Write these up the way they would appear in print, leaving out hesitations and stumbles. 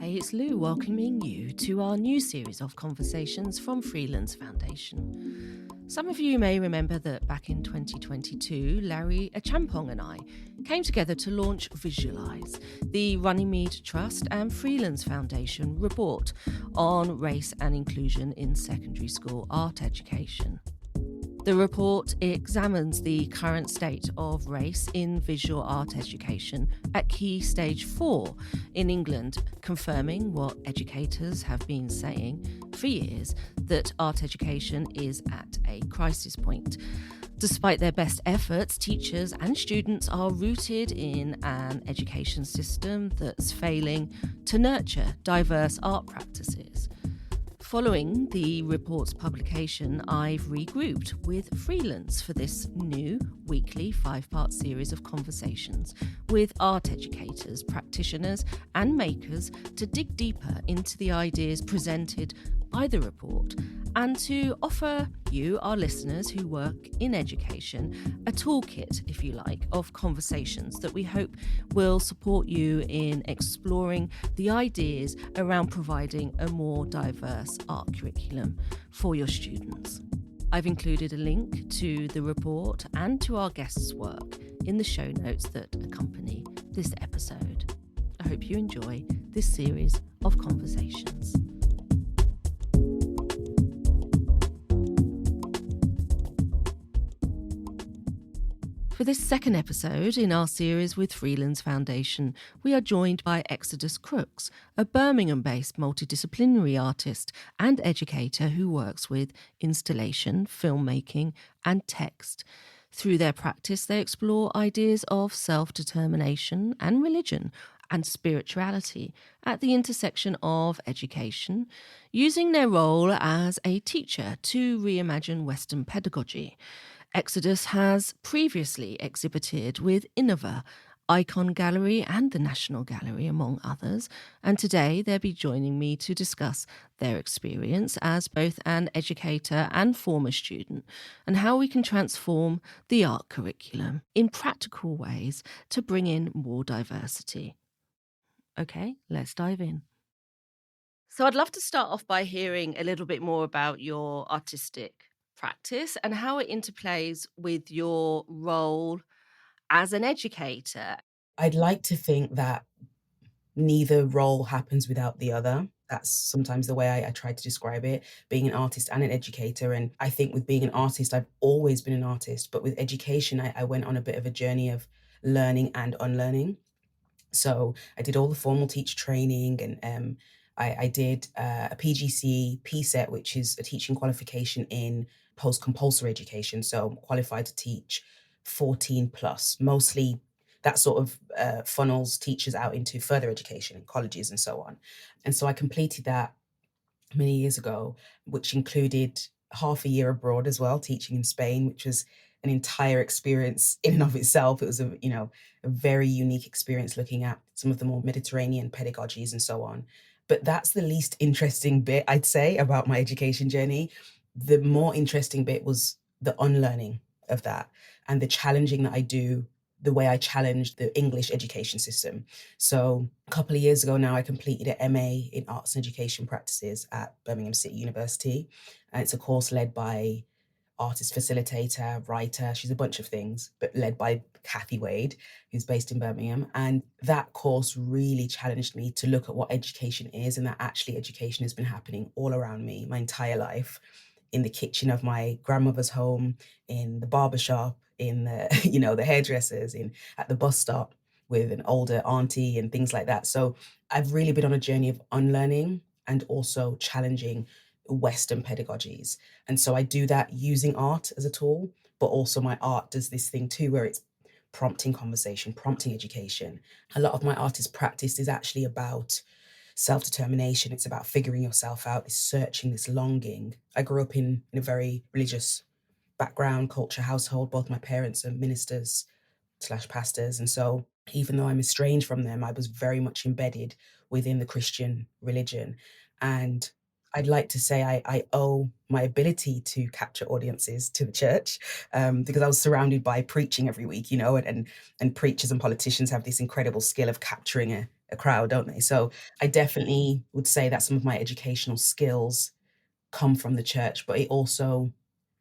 Hey, it's Lou welcoming you to our new series of conversations from Freelands Foundation. Some of you may remember that back in 2022, Larry Achampong and I came together to launch Visualise, the Runnymede Trust and Freelands Foundation report on race and inclusion in secondary school art education. The report examines the current state of race in visual art education at Key Stage 4 in England, confirming what educators have been saying for years, that art education is at a crisis point. Despite their best efforts, teachers and students are rooted in an education system that's failing to nurture diverse art practices. Following the report's publication, I've regrouped with Freelands for this new weekly 5-part series of conversations with art educators, practitioners, and makers to dig deeper into the ideas presented by the report and to offer you, our listeners who work in education, a toolkit, if you like, of conversations that we hope will support you in exploring the ideas around providing a more diverse art curriculum for your students. I've included a link to the report and to our guests' work in the show notes that accompany this episode. I hope you enjoy this series of conversations. For this second episode in our series with Freelands Foundation, we are joined by Exodus Crooks, a Birmingham-based multi-disciplinary artist and educator who works with installation, filmmaking, and text. Through their practice, they explore ideas of self-determination and religion and spirituality at the intersection of education, using their role as a teacher to reimagine Western pedagogy. Exodus has previously exhibited with Iniva, Ikon Gallery and the National Gallery, among others, and today they'll be joining me to discuss their experience as both an educator and former student and how we can transform the art curriculum in practical ways to bring in more diversity. Okay, let's dive in. So I'd love to start off by hearing a little bit more about your artistic practice and how it interplays with your role as an educator. I'd like to think that neither role happens without the other. That's sometimes the way I try to describe it, being an artist and an educator. And I think with being an artist, I've always been an artist, but with education, I went on a bit of a journey of learning and unlearning. So I did all the formal teacher training and I did a PGC PSET, which is a teaching qualification in post-compulsory education. So I'm qualified to teach 14 plus, mostly that sort of funnels teachers out into further education, colleges and so on. And so I completed that many years ago, which included half a year abroad as well, teaching in Spain, which was an entire experience in and of itself. It was a very unique experience looking at some of the more Mediterranean pedagogies and so on. But that's the least interesting bit, I'd say, about my education journey. The more interesting bit was the unlearning of that and the challenging that I do, the way I challenged the English education system. So a couple of years ago now, I completed an MA in Arts and Education Practices at Birmingham City University. And it's a course led by artist facilitator, writer. She's a bunch of things, but led by Kathy Wade, who's based in Birmingham. And that course really challenged me to look at what education is and that actually education has been happening all around me my entire life, in the kitchen of my grandmother's home, in the barbershop, in the, the hairdressers, at the bus stop with an older auntie and things like that. So I've really been on a journey of unlearning and also challenging Western pedagogies. And so I do that using art as a tool, but also my art does this thing too, where it's prompting conversation, prompting education. A lot of my artist practice is actually about self-determination. It's about figuring yourself out, this searching, this longing. I grew up in a very religious background, culture, household. Both my parents are ministers / pastors. And so even though I'm estranged from them, I was very much embedded within the Christian religion. And I'd like to say I owe my ability to capture audiences to the church, because I was surrounded by preaching every week, and preachers and politicians have this incredible skill of capturing a a crowd, don't they? So I definitely would say that some of my educational skills come from the church, but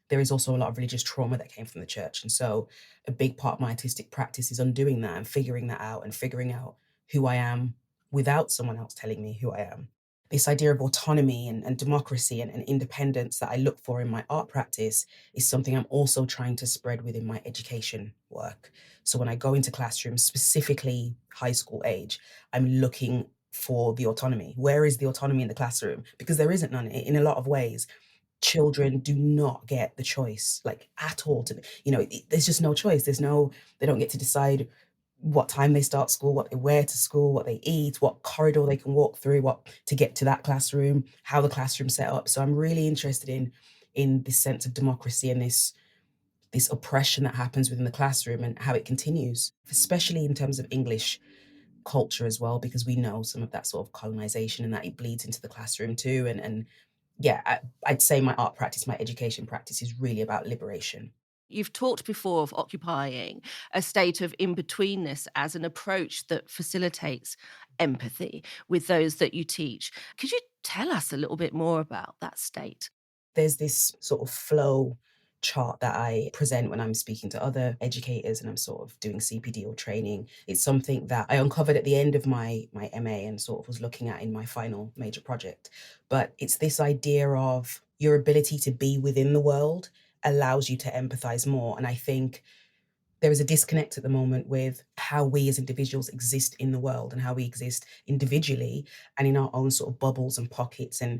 there is also a lot of religious trauma that came from the church. And so a big part of my artistic practice is undoing that and figuring that out and figuring out who I am without someone else telling me who I am. This idea of autonomy and democracy and independence that I look for in my art practice is something I'm also trying to spread within my education work. So when I go into classrooms, specifically high school age, I'm looking for the autonomy. Where is the autonomy in the classroom? Because there isn't none in a lot of ways. Children do not get the choice, like, at all to there's just no choice. They don't get to decide what time they start school, what they wear to school, what they eat, what corridor they can walk through, what to get to that classroom, how the classroom's set up. So I'm really interested in this sense of democracy and this oppression that happens within the classroom and how it continues, especially in terms of English culture as well, because we know some of that sort of colonization and that it bleeds into the classroom too. And yeah, I'd say my art practice, my education practice is really about liberation. You've talked before of occupying a state of in betweenness as an approach that facilitates empathy with those that you teach. Could you tell us a little bit more about that state? There's this sort of flow chart that I present when I'm speaking to other educators and I'm sort of doing CPD or training. It's something that I uncovered at the end of my MA and sort of was looking at in my final major project. But it's this idea of your ability to be within the world allows you to empathize more. And I think there is a disconnect at the moment with how we as individuals exist in the world and how we exist individually and in our own sort of bubbles and pockets, and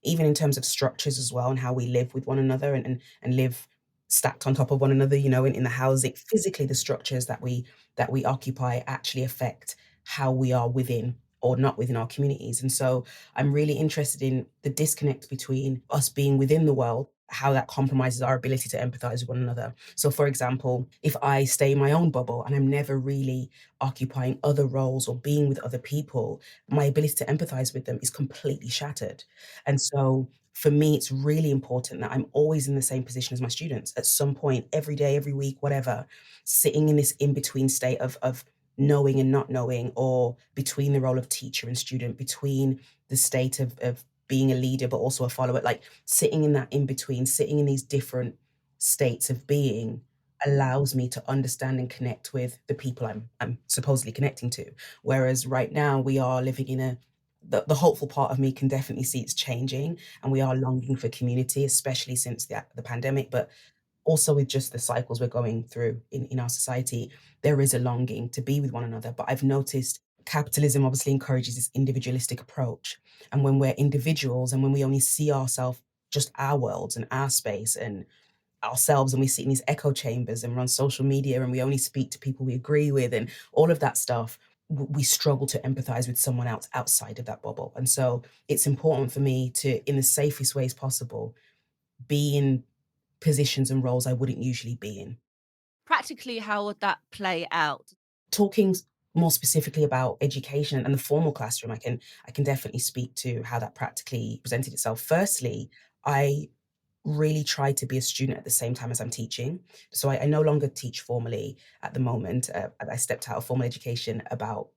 even in terms of structures as well, and how we live with one another and live stacked on top of one another, in the housing. Physically, the structures that we occupy actually affect how we are within or not within our communities. And so I'm really interested in the disconnect between us being within the world, how that compromises our ability to empathize with one another. So, for example, if I stay in my own bubble and I'm never really occupying other roles or being with other people, my ability to empathize with them is completely shattered. And so, for me, it's really important that I'm always in the same position as my students at some point, every day, every week, whatever, sitting in this in between state of knowing and not knowing, or between the role of teacher and student, between the state of being a leader, but also a follower, like sitting in that in between, sitting in these different states of being allows me to understand and connect with the people I'm supposedly connecting to. Whereas right now we are living in the hopeful part of me can definitely see it's changing, and we are longing for community, especially since the pandemic, but also with just the cycles we're going through in our society, there is a longing to be with one another. But I've noticed capitalism obviously encourages this individualistic approach. And when we're individuals and when we only see ourselves, just our worlds and our space and ourselves, and we sit in these echo chambers and we're on social media and we only speak to people we agree with and all of that stuff, we struggle to empathize with someone else outside of that bubble. And so it's important for me to, in the safest ways possible, be in positions and roles I wouldn't usually be in. Practically, how would that play out? Talking more specifically about education and the formal classroom, I can definitely speak to how that practically presented itself. Firstly, I really try to be a student at the same time as I'm teaching. So I no longer teach formally at the moment. I stepped out of formal education about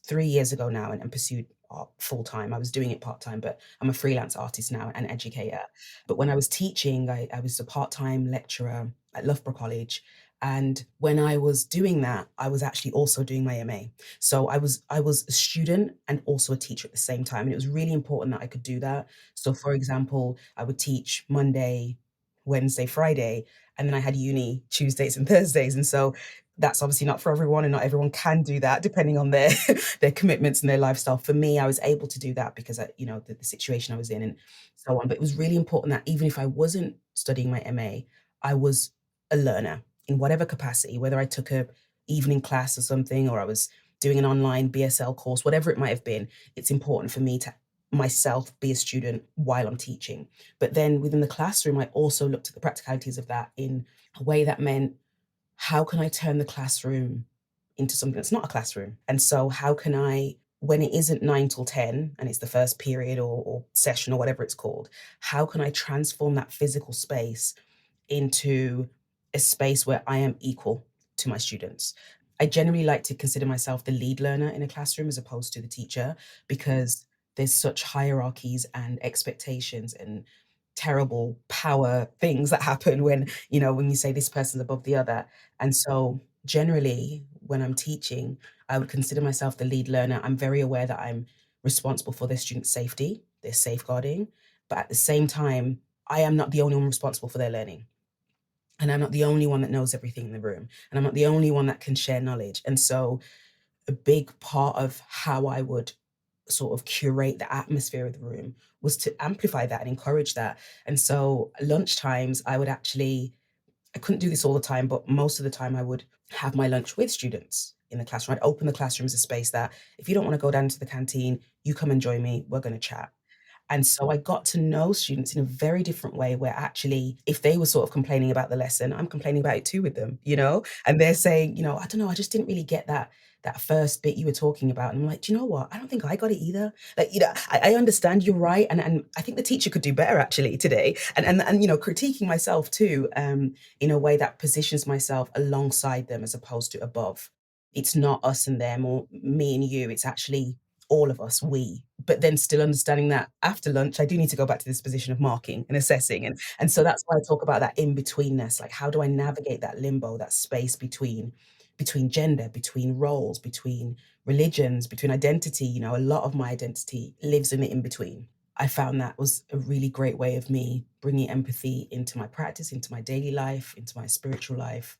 3 years ago now and pursued art full time. I was doing it part time, but I'm a freelance artist now and educator. But when I was teaching, I was a part time lecturer at Loughborough College. And when I was doing that, I was actually also doing my MA. So I was a student and also a teacher at the same time. And it was really important that I could do that. So for example, I would teach Monday, Wednesday, Friday, and then I had uni Tuesdays and Thursdays. And so that's obviously not for everyone, and not everyone can do that depending on their their commitments and their lifestyle. For me, I was able to do that because the situation I was in and so on. But it was really important that even if I wasn't studying my MA, I was a learner in whatever capacity, whether I took a evening class or something, or I was doing an online BSL course, whatever it might have been. It's important for me to myself be a student while I'm teaching. But then within the classroom, I also looked at the practicalities of that in a way that meant, how can I turn the classroom into something that's not a classroom? And so how can I, when it isn't 9 till 10 and it's the first period or session or whatever it's called, how can I transform that physical space into a space where I am equal to my students? I generally like to consider myself the lead learner in a classroom as opposed to the teacher, because there's such hierarchies and expectations and terrible power things that happen when, when you say this person's above the other. And so generally, when I'm teaching, I would consider myself the lead learner. I'm very aware that I'm responsible for their students' safety, their safeguarding, but at the same time, I am not the only one responsible for their learning. And I'm not the only one that knows everything in the room. And I'm not the only one that can share knowledge. And so a big part of how I would sort of curate the atmosphere of the room was to amplify that and encourage that. And so lunch times, I couldn't do this all the time, but most of the time I would have my lunch with students in the classroom. I'd open the classroom as a space that if you don't want to go down to the canteen, you come and join me. We're going to chat. And so I got to know students in a very different way where actually, if they were sort of complaining about the lesson, I'm complaining about it too with them, And they're saying, I don't know, I just didn't really get that first bit you were talking about. And I'm like, do you know what? I don't think I got it either. Like, I understand you're right. And I think the teacher could do better actually today. And critiquing myself too, in a way that positions myself alongside them as opposed to above. It's not us and them or me and you. It's actually all of us, we, but then still understanding that after lunch, I do need to go back to this position of marking and assessing. And so that's why I talk about that in-betweenness. Like, how do I navigate that limbo, that space between gender, between roles, between religions, between identity? A lot of my identity lives in the in-between. I found that was a really great way of me bringing empathy into my practice, into my daily life, into my spiritual life.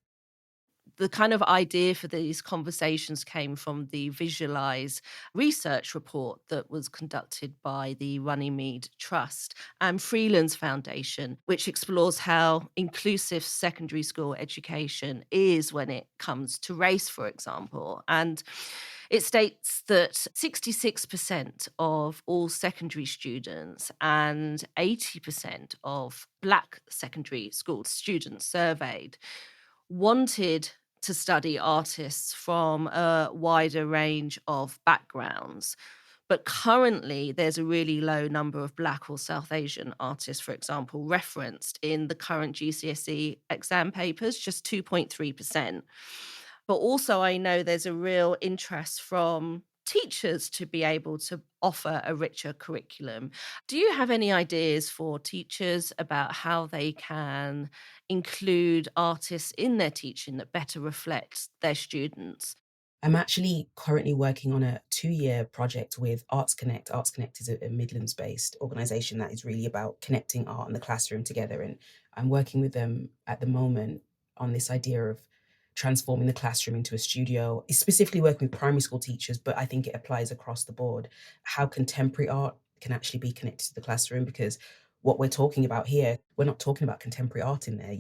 The kind of idea for these conversations came from the Visualise research report that was conducted by the Runnymede Trust and Freelands Foundation, which explores how inclusive secondary school education is when it comes to race, for example. And it states that 66% of all secondary students and 80% of Black secondary school students surveyed wanted to study artists from a wider range of backgrounds. But currently, there's a really low number of Black or South Asian artists, for example, referenced in the current GCSE exam papers, just 2.3%. But also, I know there's a real interest from teachers to be able to offer a richer curriculum. Do you have any ideas for teachers about how they can include artists in their teaching that better reflects their students? I'm actually currently working on a 2-year project with Arts Connect. Arts Connect is a Midlands-based organisation that is really about connecting art and the classroom together, and I'm working with them at the moment on this idea of transforming the classroom into a studio. It's specifically working with primary school teachers, but I think it applies across the board. How contemporary art can actually be connected to the classroom, because what we're talking about here, we're not talking about contemporary art in there,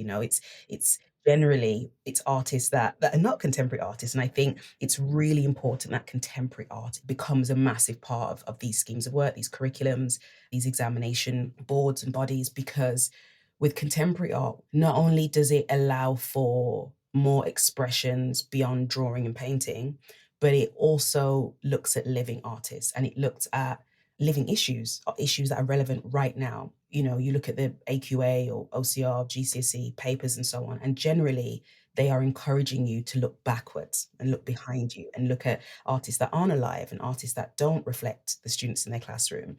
it's generally it's artists that are not contemporary artists. And I think it's really important that contemporary art becomes a massive part of these schemes of work, these curriculums, these examination boards and bodies, because with contemporary art, not only does it allow for more expressions beyond drawing and painting, but it also looks at living artists and it looks at living issues, issues that are relevant right now. You look at the AQA or OCR, GCSE papers and so on, and generally they are encouraging you to look backwards and look behind you and look at artists that aren't alive and artists that don't reflect the students in their classroom.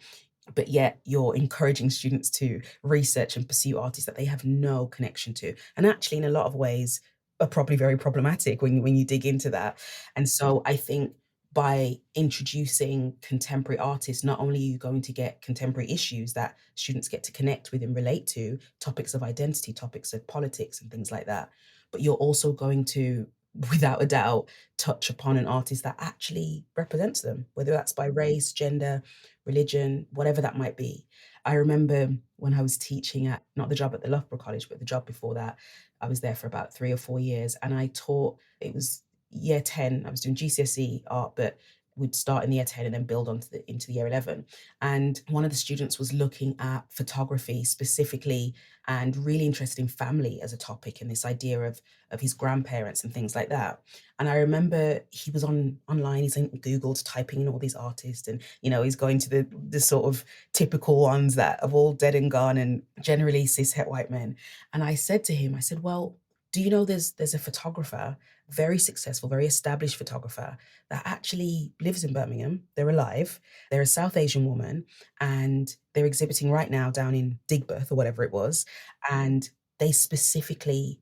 But yet you're encouraging students to research and pursue artists that they have no connection to. And actually, in a lot of ways, are probably very problematic when you dig into that. And so I think by introducing contemporary artists, not only are you going to get contemporary issues that students get to connect with and relate to, topics of identity, topics of politics, and things like that, but you're also going to, without a doubt, touch upon an artist that actually represents them, whether that's by race, gender, religion, whatever that might be. I remember when I was teaching at, not the job at the Loughborough College, but the job before that, I was there for about 3 or 4 years, and I taught, it was year 10, I was doing GCSE art, but we'd start in the year 10 and then build into the year 11. And one of the students was looking at photography specifically and really interested in family as a topic and this idea of his grandparents and things like that. And I remember he was online, he's in Google typing in all these artists, and he's going to the sort of typical ones that have all dead and gone and generally cis het white men. And I said to him, I said, well, do you know there's a photographer very successful, very established photographer that actually lives in Birmingham. They're alive. They're a South Asian woman, and they're exhibiting right now down in Digbeth or whatever it was. And they specifically,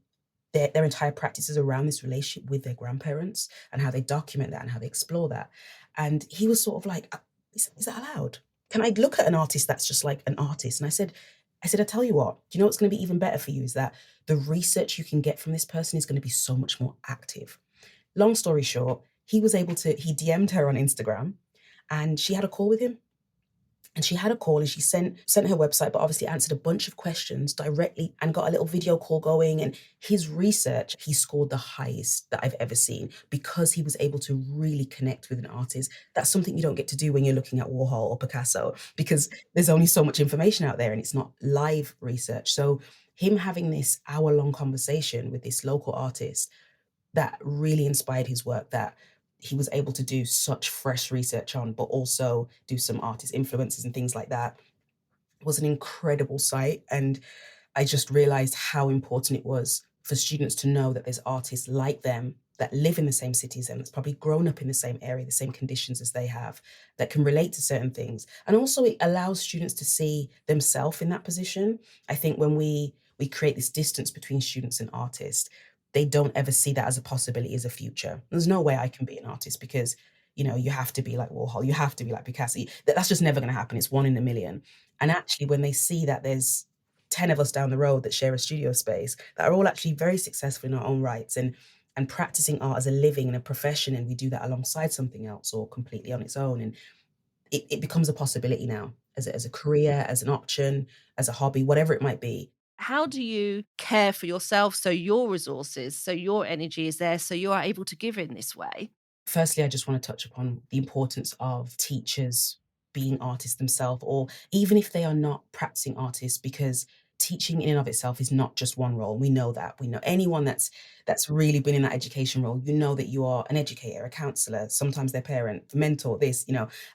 their entire practice is around this relationship with their grandparents and how they document that and how they explore that. And he was sort of like, is that allowed? Can I look at an artist that's just like an artist?" And I tell you what, do you know what's going to be even better for you is that the research you can get from this person is going to be so much more active. Long story short, he DM'd her on Instagram and she had a call with him. And she had a call and she sent her website, but obviously answered a bunch of questions directly and got a little video call going. And his research, he scored the highest that I've ever seen because he was able to really connect with an artist. That's something you don't get to do when you're looking at Warhol or Picasso because there's only so much information out there and it's not live research. So him having this hour-long conversation with this local artist that really inspired his work, that he was able to do such fresh research on, but also do some artist influences and things like that, was an incredible sight. And I just realized how important it was for students to know that there's artists like them that live in the same city as them, that's probably grown up in the same area, the same conditions as they have, that can relate to certain things. And also it allows students to see themselves in that position. I think when we create this distance between students and artists, they don't ever see that as a possibility as a future. There's no way I can be an artist because, you have to be like Warhol, you have to be like Picasso. That's just never going to happen. It's one in a million. And actually, when they see that there's 10 of us down the road that share a studio space that are all actually very successful in our own rights and practicing art as a living and a profession, and we do that alongside something else or completely on its own. And it becomes a possibility now as a career, as an option, as a hobby, whatever it might be. How do you care for yourself so your resources, so your energy is there, so you are able to give in this way? Firstly, I just want to touch upon the importance of teachers being artists themselves, or even if they are not practicing artists, because teaching in and of itself is not just one role. We know that. We know anyone that's really been in that education role, you know that you are an educator, a counselor, sometimes their parent, the mentor, this.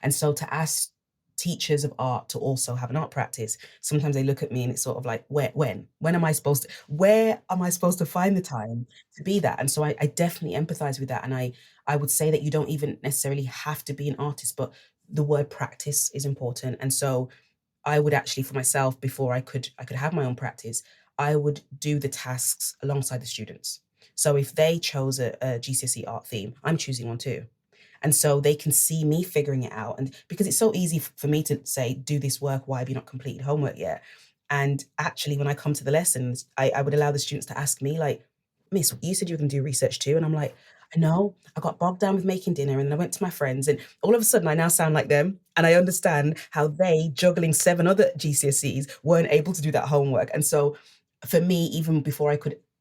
And so to ask teachers of art to also have an art practice, sometimes they look at me and it's sort of like, when am I supposed to, where am I supposed to find the time to be that? And so I definitely empathize with that. And I would say that you don't even necessarily have to be an artist, but the word practice is important. And so I would actually, for myself, before I could have my own practice, I would do the tasks alongside the students. So if they chose a GCSE art theme, I'm choosing one too. And so they can see me figuring it out. And because it's so easy for me to say, do this work, why have you not completed homework yet? And actually, when I come to the lessons, I would allow the students to ask me, like, Miss, you said you were going to do research too. And I'm like, I know, I got bogged down with making dinner and then I went to my friends. And all of a sudden, I now sound like them. And I understand how they, juggling 7 other GCSEs, weren't able to do that homework. And so for me, even before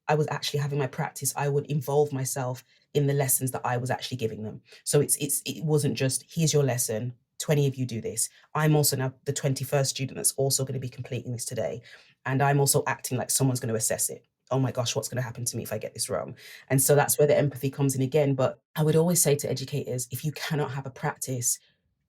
I was actually having my practice, I would involve myself in the lessons that I was actually giving them. So it wasn't just, here's your lesson, 20 of you do this. I'm also now the 21st student that's also going to be completing this today. And I'm also acting like someone's going to assess it. Oh my gosh, what's going to happen to me if I get this wrong? And so that's where the empathy comes in again. But I would always say to educators, if you cannot have a practice,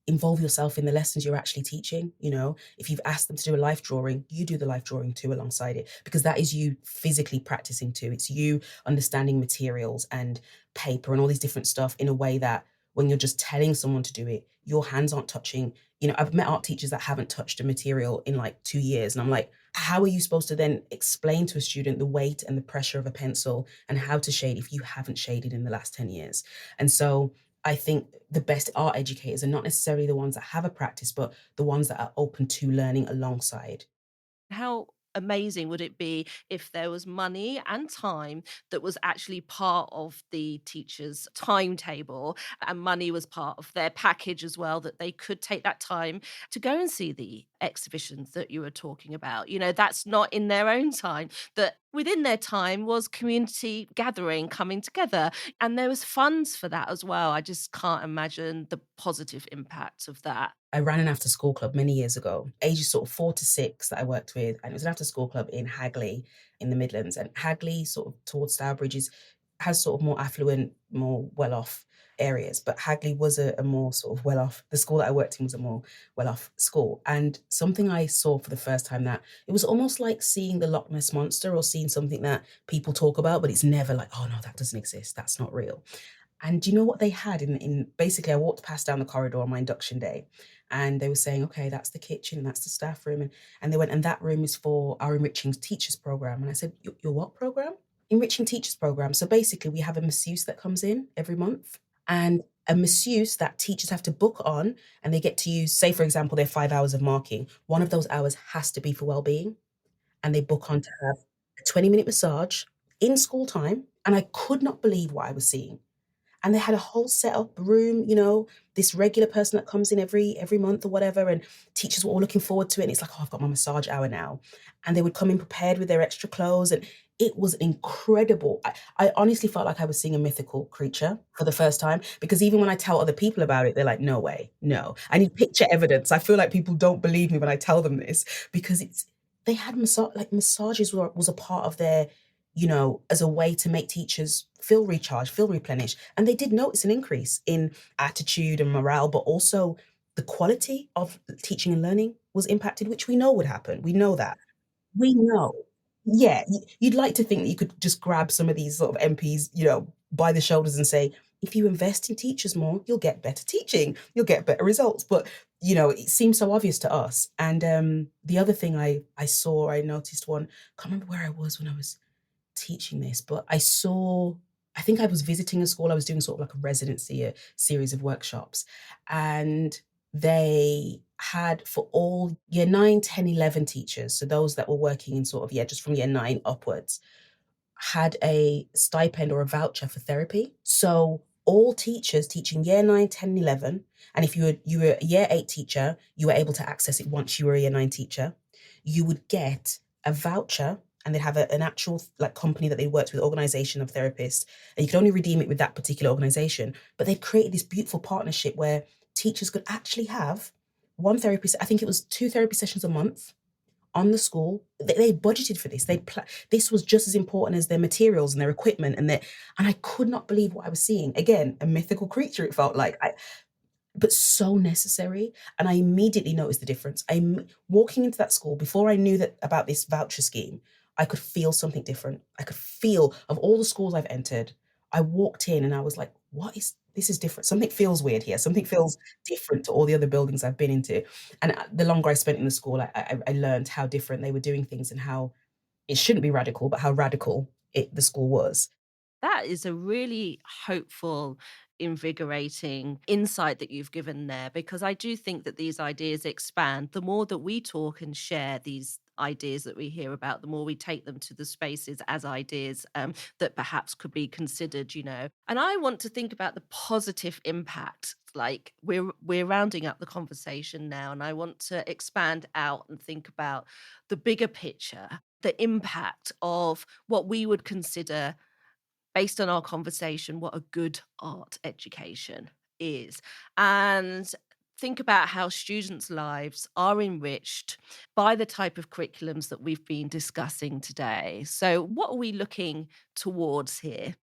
involve yourself in the lessons you're actually teaching. If you've asked them to do a life drawing, you do the life drawing too alongside it, because that is you physically practicing too. It's you understanding materials and paper and all these different stuff in a way that when you're just telling someone to do it, your hands aren't touching. I've met art teachers that haven't touched a material in like 2 years. And I'm like, how are you supposed to then explain to a student the weight and the pressure of a pencil and how to shade if you haven't shaded in the last 10 years? And so I think the best art educators are not necessarily the ones that have a practice, but the ones that are open to learning alongside. How amazing would it be if there was money and time that was actually part of the teacher's timetable, and money was part of their package as well, that they could take that time to go and see the exhibitions that you were talking about? That's not in their own time, that within their time was community gathering, coming together, and there was funds for that as well. I just can't imagine the positive impact of that. I ran an after school club many years ago, ages sort of 4 to 6 that I worked with. And it was an after school club in Hagley in the Midlands. And Hagley, sort of towards Stourbridge, has sort of more affluent, more well-off areas, but Hagley was a more sort of well-off, the school that I worked in was a more well-off school, and something I saw for the first time, that it was almost like seeing the Loch Ness Monster, or seeing something that people talk about, but it's never like, "Oh, no, that doesn't exist, that's not real." And do you know what they had in basically, I walked past down the corridor on my induction day, and they were saying, "Okay, that's the kitchen, and that's the staff room," and they went, "And that room is for our enriching teachers program." And I said, Your what program?" "Enriching teachers program." So basically, we have a masseuse that comes in every month, and a masseuse that teachers have to book on, and they get to use, say, for example, their 5 hours of marking. One of those hours has to be for well-being, and they book on to have a 20-minute massage in school time, and I could not believe what I was seeing. And they had a whole set up room, this regular person that comes in every month or whatever, and teachers were all looking forward to it, and it's like, "Oh, I've got my massage hour now." And they would come in prepared with their extra clothes, and it was incredible. I honestly felt like I was seeing a mythical creature for the first time, because even when I tell other people about it, they're like, "No way, no. I need picture evidence." I feel like people don't believe me when I tell them this, because they had massages was a part of their, as a way to make teachers feel recharged, feel replenished. And they did notice an increase in attitude and morale, but also the quality of teaching and learning was impacted, which we know would happen. We know that. We know. Yeah, you'd like to think that you could just grab some of these sort of MPs, by the shoulders and say, "If you invest in teachers more, you'll get better teaching, you'll get better results." But, it seems so obvious to us. And the other thing I noticed one, can't remember where I was when I was teaching this, but I think I was visiting a school, I was doing sort of like a residency, a series of workshops, and they had for all year 9, 10, 11 teachers, so those that were working in sort of, yeah, just from year 9 upwards, had a stipend or a voucher for therapy. So all teachers teaching year 9, 10, 11, and if you were a year 8 teacher, you were able to access it once you were a year 9 teacher, you would get a voucher, and they'd have an actual like company that they worked with, organization of therapists, and you could only redeem it with that particular organization. But they've created this beautiful partnership where teachers could actually have one therapist, I think it was 2 therapy sessions a month on the school. They budgeted for this. This was just as important as their materials and their equipment, and I could not believe what I was seeing. Again, a mythical creature, it felt like, but so necessary. And I immediately noticed the difference. I'm walking into that school before I knew that about this voucher scheme. I could feel something different. I could feel, of all the schools I've entered, I walked in and I was like, this is different. Something feels weird here. Something feels different to all the other buildings I've been into. And the longer I spent in the school, I learned how different they were doing things, and how it shouldn't be radical, but how radical the school was. That is a really hopeful, invigorating insight that you've given there, because I do think that these ideas expand. The more that we talk and share these ideas that we hear about, the more we take them to the spaces as ideas that perhaps could be considered. And I want to think about the positive impact. Like we're rounding up the conversation now, and I want to expand out and think about the bigger picture, the impact of what we would consider, based on our conversation, what a good art education is. And think about how students' lives are enriched by the type of curriculums that we've been discussing today. So, what are we looking towards here?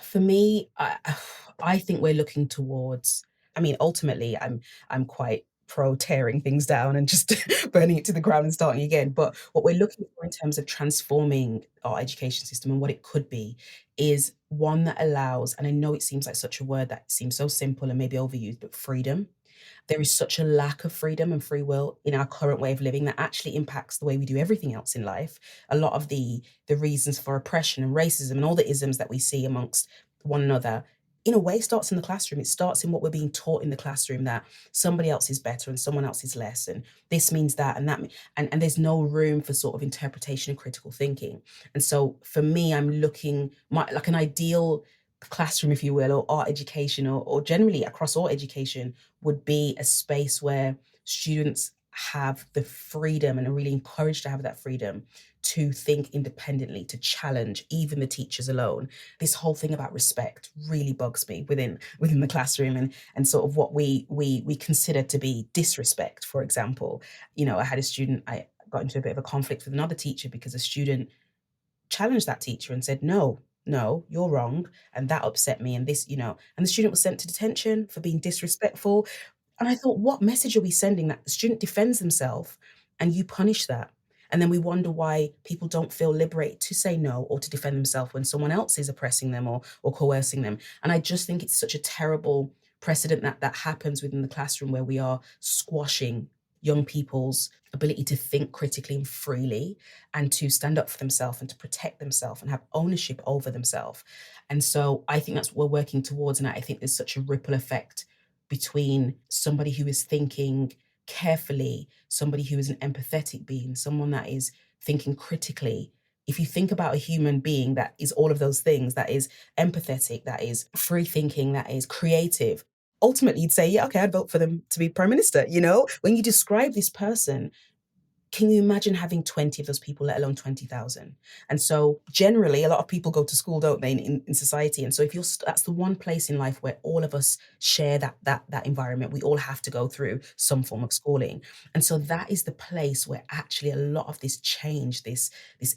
For me, I think we're looking towards, I mean, ultimately, I'm quite pro tearing things down and just burning it to the ground and starting again. But what we're looking for in terms of transforming our education system and what it could be is one that allows, and I know it seems like such a word that seems so simple and maybe overused, but freedom. There is such a lack of freedom and free will in our current way of living that actually impacts the way we do everything else in life. A lot of the reasons for oppression and racism and all the isms that we see amongst one another, in a way, starts in the classroom. It starts in what we're being taught in the classroom, that somebody else is better and someone else is less, and this means that, and and there's no room for sort of interpretation and critical thinking. And so for me, I'm looking like an ideal classroom, if you will, or art education, or generally across all education, would be a space where students have the freedom and are really encouraged to have that freedom to think independently, to challenge even the teachers alone. This whole thing about respect really bugs me within the classroom, and sort of what we consider to be disrespect. For example, I had a student, I got into a bit of a conflict with another teacher because a student challenged that teacher and said, "No. no, you're wrong, and that upset me, and this, and the student was sent to detention for being disrespectful. And I thought, what message are we sending that the student defends themselves and you punish that? And then we wonder why people don't feel liberated to say no or to defend themselves when someone else is oppressing them or coercing them. And I just think it's such a terrible precedent that happens within the classroom, where we are squashing young people's ability to think critically and freely, and to stand up for themselves and to protect themselves and have ownership over themselves. And so I think that's what we're working towards. And I think there's such a ripple effect between somebody who is thinking carefully, somebody who is an empathetic being, someone that is thinking critically. If you think about a human being that is all of those things, that is empathetic, that is free thinking, that is creative, ultimately you'd say, yeah, okay, I'd vote for them to be prime minister. When you describe this person, can you imagine having 20 of those people, let alone 20,000? And so generally, a lot of people go to school, don't they, in society? And so if that's the one place in life where all of us share that environment. We all have to go through some form of schooling. And so that is the place where actually a lot of this change, this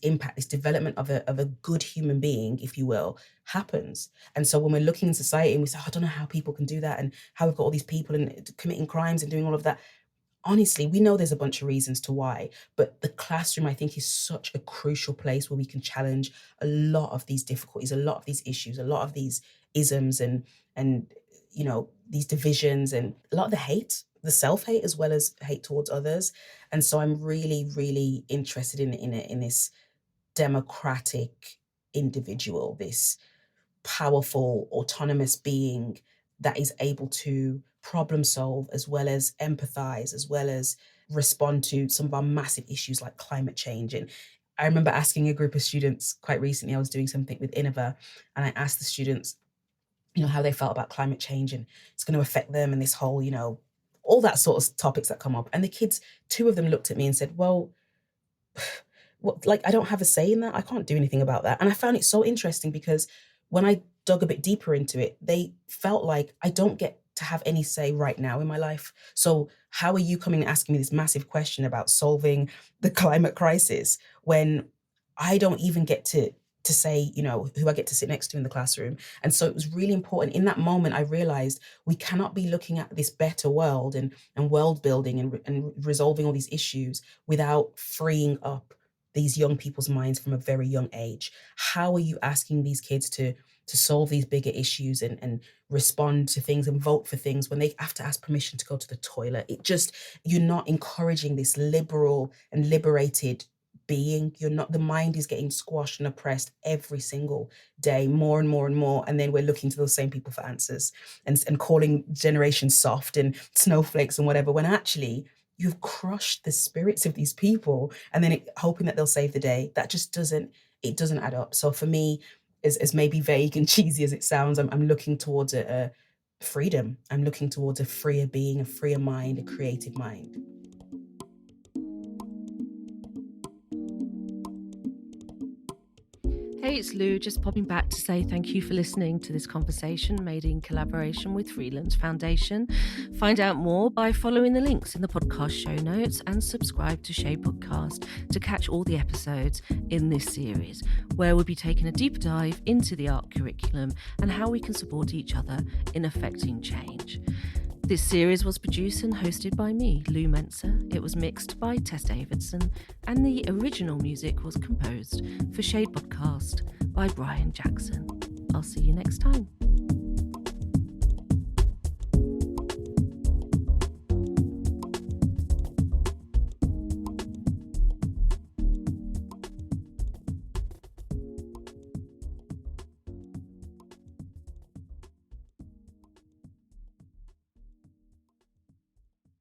impact, this development of a good human being, if you will, happens. And so when we're looking in society and we say, I don't know how people can do that, and how we've got all these people and committing crimes and doing all of that. Honestly, we know there's a bunch of reasons to why, but the classroom, I think, is such a crucial place where we can challenge a lot of these difficulties, a lot of these issues, a lot of these isms and these divisions, and a lot of the hate, the self-hate as well as hate towards others. And so I'm really, really interested in this democratic individual, this powerful, autonomous being that is able to problem solve as well as empathize, as well as respond to some of our massive issues like climate change. And I remember asking a group of students quite recently, I was doing something with Iniva, and I asked the students, how they felt about climate change and it's going to affect them, and this whole, all that sort of topics that come up. And the kids, two of them looked at me and said, well, what, like, I don't have a say in that. I can't do anything about that. And I found it so interesting because when I dug a bit deeper into it, they felt like I don't get to have any say right now in my life. So how are you coming and asking me this massive question about solving the climate crisis when I don't even get to say, who I get to sit next to in the classroom? And so it was really important. In that moment, I realized we cannot be looking at this better world and world building and resolving all these issues without freeing up these young people's minds from a very young age. How are you asking these kids to solve these bigger issues and respond to things and vote for things when they have to ask permission to go to the toilet? You're not encouraging this liberal and liberated being. The mind is getting squashed and oppressed every single day, more and more and more. And then we're looking to those same people for answers and calling Generation Soft and snowflakes and whatever, when actually you've crushed the spirits of these people and then hoping that they'll save the day. That just doesn't add up. So for me, as maybe vague and cheesy as it sounds, I'm looking towards a freedom. I'm looking towards a freer being, a freer mind, a creative mind. Hey, it's Lou, just popping back to say thank you for listening to this conversation made in collaboration with Freelands Foundation. Find out more by following the links in the podcast show notes and subscribe to Shade Podcast to catch all the episodes in this series, where we'll be taking a deeper dive into the art curriculum and how we can support each other in affecting change. This series was produced and hosted by me, Lou Mensa. It was mixed by Tess Davidson, and the original music was composed for Shade Podcast by Brian Jackson. I'll see you next time.